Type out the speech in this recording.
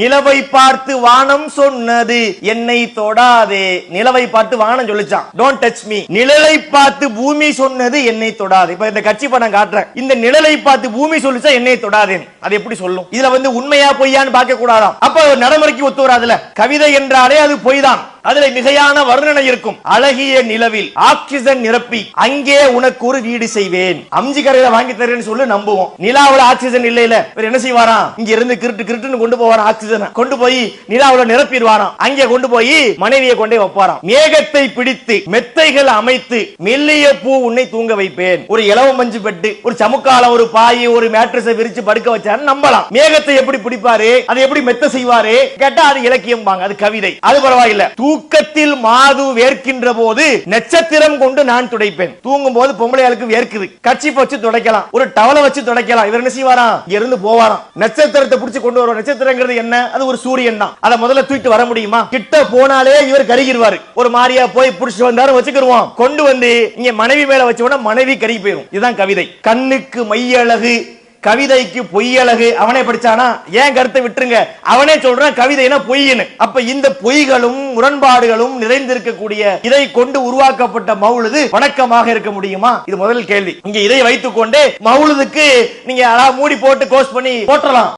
நிலவை பார்த்து வானம் சொன்னது என்னை தொடாதே. நிலவை பார்த்து வானம் சொல்லிச்சான், டோன்ட் டச் மீ. நிழலை பார்த்து பூமி சொன்னது என்னை தொடாதே. இப்ப இந்த கட்சி படம் காட்டுறேன், இந்த நிழலை பார்த்து பூமி சொல்லிச்சா என்னை தொடாதே. அது எப்படி சொல்லும்? இதுல உண்மையா பொய்யான்னு பார்க்க கூடாதாம். அப்ப நடைமுறைக்கு ஒத்து வராதுல. கவிதை என்றாலே அது பொய் தான். அதுல மிகையான வர்ணனை இருக்கும். அழகிய நிலவில் ஆக்சிஜன் நிரப்பி அங்கே உனக்கு ஒரு வீடு செய்வேன். அம்ஜி கரையில வாங்கி தரேன்னு சொல்லி நம்புவோம். நிலாவுல ஆக்சிஜன் இல்ல என்ன செய்வாராம்? இங்க இருந்து கிருட்டுன்னு கொண்டு போவாராம். ஆக்சிஜன் கொண்டு போய் நிலாவுல நிரப்பிடுவாராம். அங்கே கொண்டு போய் மனைவியை கொண்டே வைப்பாராம். மேகத்தை பிடித்து மெத்தைகள் அமைத்து மெல்லிய பூ உன்னை தூங்க வைப்பேன். ஒரு இலவ மஞ்சு பெட்டு, ஒரு சமுக்கால, ஒரு பாய், ஒரு மேட்ரஸை விரிச்சு படுக்க வச்சாரு நம்பலாம். மேகத்தை எப்படி பிடிப்பாரு, அதை எப்படி மெத்த செய்வாரு கேட்டா அது இலக்கியம் பாங்க, அது கவிதை. அது பரவாயில்ல. தூக்கத்தில் மாது வேர்க்கின்ற போது நட்சத்திரம் கொண்டு நான் துடைப்பேன். தூங்கும் போது பொம்பளைகளுக்கு வேர்க்குது, கர்ச்சீப் வச்சு துடைக்கலாம், ஒரு டவலை வச்சு துடைக்கலாம். இவர் என்ன செய்வாராம்? இருந்து போவாராம், நட்சத்திரத்தை பிடிச்சு கொண்டு வருவார். நட்சத்திரங்கிறது என்ன? அது ஒரு சூரியன் தான். அதை முதல்ல தூக்கிட்டு வர முடியுமா? கிட்ட போனாலே இவர் கருகிடுவாரு. ஒரு மாதிரியா போய் புடிச்சு வந்தாரு வச்சுக்கிருவோம். கொண்டு வந்து இங்க மனைவி மேல வச்சோட மனைவி கருகி போயிடும். இதுதான் கவிதை. கண்ணுக்கு மையழகு, கவிதைக்கு பொய்யழகு. அவனே படிச்சானா? ஏன் கருத்தை விட்டுருங்க, அவனே சொல்றான் கவிதைனா பொய்னு. அப்ப இந்த பொய்களும் முரண்பாடுகளும் நிறைந்திருக்கக்கூடிய இதை கொண்டு உருவாக்கப்பட்ட மௌலுது வணக்கமாக இருக்க முடியுமா? இது முதல் கேள்வி. இங்க இதை வைத்துக் கொண்டு மௌலுதுக்கு நீங்க மூடி போட்டு கோஸ் பண்ணி போட்டலாம்.